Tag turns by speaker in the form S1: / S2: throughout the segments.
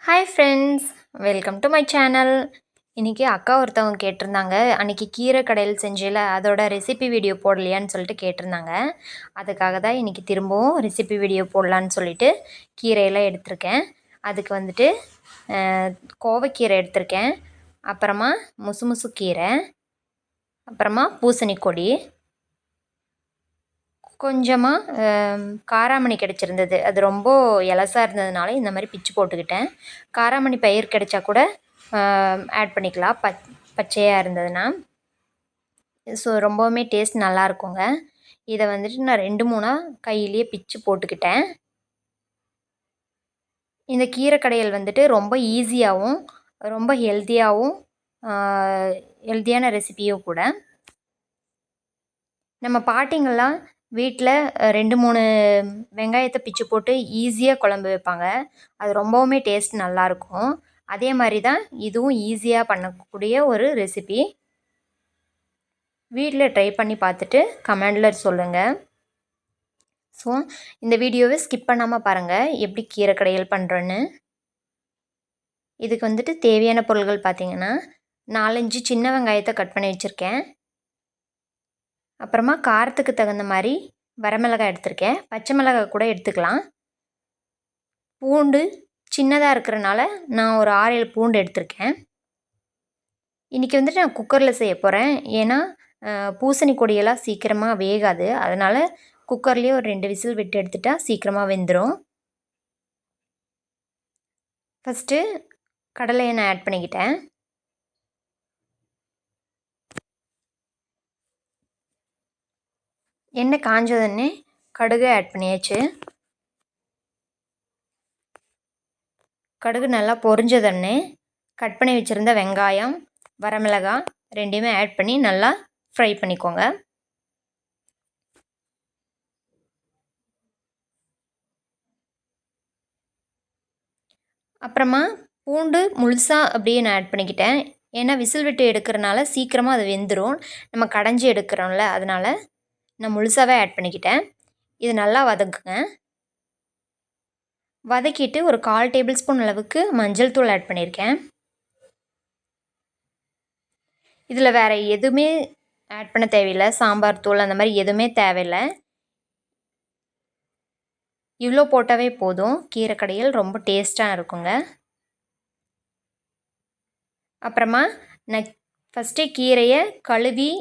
S1: Hi friends, welcome to my channel. இன்றைக்கி அக்கா ஒருத்தவங்க கேட்டிருந்தாங்க, அன்றைக்கி கீரை கடையில் செஞ்சல அதோட ரெசிபி வீடியோ போடலையான்னு சொல்லிட்டு கேட்டிருந்தாங்க. அதுக்காக தான் இன்றைக்கி திரும்பவும் ரெசிபி வீடியோ போடலான்னு சொல்லிட்டு கீரையெல்லாம் எடுத்திருக்கேன். அதுக்கு வந்துட்டு கோவைக்கீரை எடுத்திருக்கேன், அப்புறமா முசு முசு கீரை, அப்புறமா பூசணி கொடி, கொஞ்சமாக காராமணி கிடச்சிருந்தது. அது ரொம்ப எலசாக இருந்ததுனால இந்த மாதிரி பிச்சு போட்டுக்கிட்டேன். காராமணி பயிர் கிடைச்சா கூட ஆட் பண்ணிக்கலாம், பச்சையாக இருந்ததுன்னா. ஸோ ரொம்பவுமே டேஸ்ட் நல்லாயிருக்குங்க. இதை வந்துட்டு நான் 2-3 கையிலேயே பிச்சு போட்டுக்கிட்டேன். இந்த கீரை கடையல் வந்துட்டு ரொம்ப ஈஸியாகவும் ரொம்ப ஹெல்த்தியாகவும் ஹெல்த்தியான ரெசிபியும் கூட. நம்ம பாட்டிங்கள்லாம் வீட்டில் 2-3 வெங்காயத்தை பிச்சு போட்டு ஈஸியாக குழம்பு வைப்பாங்க. அது ரொம்பவுமே டேஸ்ட் நல்லாயிருக்கும். அதே மாதிரி தான் இதுவும் ஈஸியாக பண்ணக்கூடிய ஒரு ரெசிபி. வீட்டில் ட்ரை பண்ணி பார்த்துட்டு கமெண்டில் சொல்லுங்கள். ஸோ இந்த வீடியோவை ஸ்கிப் பண்ணாமல் பாருங்கள், எப்படி கீரை கடையல் பண்ணுறோன்னு. இதுக்கு வந்துட்டு தேவையான பொருட்கள் பார்த்திங்கன்னா, 4-5 சின்ன வெங்காயத்தை கட் பண்ணி வச்சுருக்கேன். அப்புறமா காரத்துக்கு தகுந்த மாதிரி வரமிளகாய் எடுத்திருக்கேன், பச்சை மிளகாய் கூட எடுத்துக்கலாம். பூண்டு சின்னதாக இருக்கிறனால நான் ஒரு 6-7 பூண்டு எடுத்திருக்கேன். இன்றைக்கி வந்துட்டு நான் குக்கரில் செய்ய போகிறேன். ஏன்னா பூசணி கொடியெல்லாம் சீக்கிரமாக வேகாது, அதனால் குக்கர்லேயே ஒரு 2 விசில் விட்டு எடுத்துட்டால் சீக்கிரமாக வெந்துடும். ஃபஸ்ட்டு கடலை எண்ணெய் ஆட் பண்ணிக்கிட்டேன். எண்ணெய் காஞ்சதுன்னே கடுகு ஆட் பண்ணியாச்சு. கடுகு நல்லா பொரிஞ்சதுன்னே கட் பண்ணி வச்சுருந்த வெங்காயம், வரமிளகாய் ரெண்டையுமே ஆட் பண்ணி நல்லா ஃப்ரை பண்ணிக்கோங்க. அப்புறமா பூண்டு முழுசாக அப்படியே நான் ஆட் பண்ணிக்கிட்டேன். ஏன்னா விசில் விட்டு எடுக்கிறனால சீக்கிரமாக அது வெந்துடும், நம்ம கடைஞ்சி எடுக்கிறோம்ல, அதனால் நான் முழுசாகவே ஆட் பண்ணிக்கிட்டேன். இது நல்லா வதக்குங்க. வதக்கிட்டு ஒரு 1/4 டேபிள் ஸ்பூன் அளவுக்கு மஞ்சள் தூள் ஆட் பண்ணியிருக்கேன். இதில் வேறு எதுவுமே ஆட் பண்ண தேவையில்லை, சாம்பார் தூள் அந்த மாதிரி எதுவுமே தேவையில்லை. இவ்வளோ போட்டாவே போதும், கீரை கடையல் ரொம்ப டேஸ்ட்டாக இருக்குங்க. அப்புறமா நான் ஃபஸ்ட்டே கீரையை கழுவி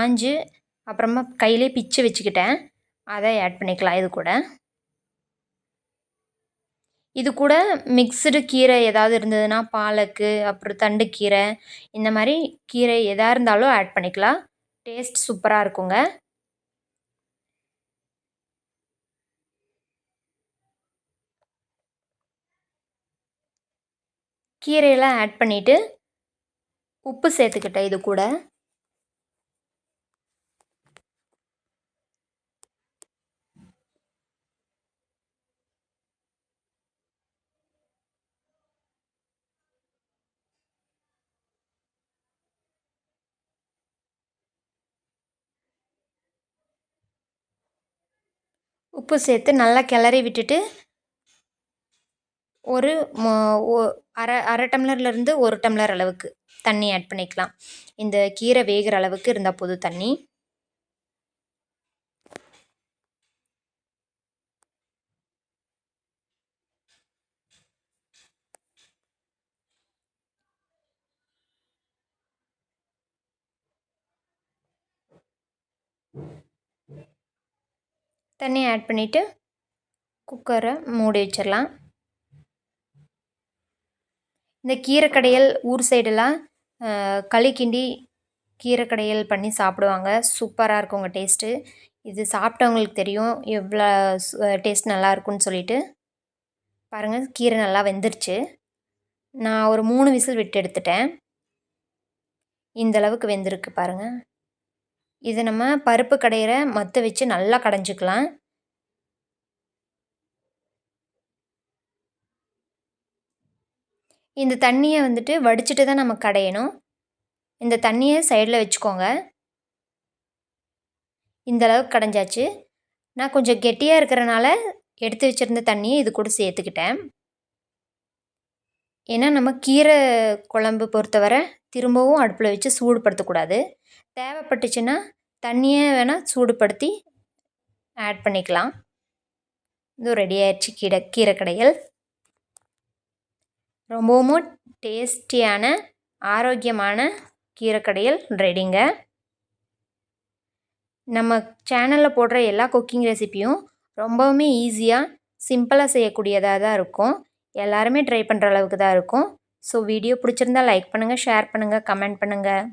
S1: ஆஞ்சு அப்புறமா கையிலே பிச்சு வச்சுக்கிட்டேன், அதை ஆட் பண்ணிக்கலாம். இது கூட மிக்ஸ்டு கீரை ஏதாவது இருந்ததுன்னா, பாலக்கு அப்புறம் தண்டுக்கீரை, இந்த மாதிரி கீரை எதாக இருந்தாலும் ஆட் பண்ணிக்கலாம். டேஸ்ட் சூப்பராக இருக்குங்க. கீரையெல்லாம் ஆட் பண்ணிவிட்டு உப்பு சேர்த்துக்கிட்டேன். இது கூட உப்பு சேர்த்து நல்லா கிளறி விட்டுட்டு ஒரு அரை டம்ளர்லேருந்து 1 டம்ளர் அளவுக்கு தண்ணி ஆட் பண்ணிக்கலாம். இந்த கீரை வேகிற அளவுக்கு இருந்தால் போதும் தண்ணி. தண்ணி ஆட் பண்ணிவிட்டு குக்கரை மூடி வச்சிடலாம். இந்த கீரை கடையல் ஊர் சைடெல்லாம் களி கிண்டி கீரை கடையல் பண்ணி சாப்பிடுவாங்க. சூப்பராக இருக்குங்க டேஸ்ட்டு. இது சாப்பிட்டவங்களுக்கு தெரியும் எவ்வளோ டேஸ்ட் நல்லாயிருக்குன்னு சொல்லிட்டு. பாருங்கள், கீரை நல்லா வெந்துருச்சு. நான் ஒரு 3 விசில் விட்டு எடுத்துட்டேன். இந்தளவுக்கு வெந்திருக்கு பாருங்கள். இதை நம்ம பருப்பு கடையிற மத்து வச்சு நல்லா கடைஞ்சிக்கலாம். இந்த தண்ணியை வந்துட்டு வடிச்சிட்டு தான் நம்ம கடையணும். இந்த தண்ணியை சைடில் வச்சுக்கோங்க. இந்தளவுக்கு கடைஞ்சாச்சு. நான் கொஞ்சம் கெட்டியாக இருக்கிறனால எடுத்து வச்சுருந்த தண்ணியை இது கூட சேர்த்துக்கிட்டேன். ஏன்னா நம்ம கீரை குழம்பு பொறுத்தவரை திரும்பவும் அடுப்பில் வச்சு சூடுபடுத்தக்கூடாது. தேவைப்பட்டுச்சுன்னா தண்ணியே வேணால் சூடுபடுத்தி ஆட் பண்ணிக்கலாம். இது ரெடி ஆயிடுச்சு கீரை கடையல். ரொம்பவும் டேஸ்டியான ஆரோக்கியமான கீரை கடையல் ரெடிங்க. நம்ம சேனலில் போடுற எல்லா குக்கிங் ரெசிப்பியும் ரொம்பவுமே ஈஸியாக சிம்பிளாக செய்யக்கூடியதாக தான் இருக்கும். எல்லாருமே ட்ரை பண்ணுற அளவுக்கு தான் இருக்கும். ஸோ வீடியோ பிடிச்சிருந்தா லைக் பண்ணுங்கள், ஷேர் பண்ணுங்கள், கமெண்ட் பண்ணுங்கள்.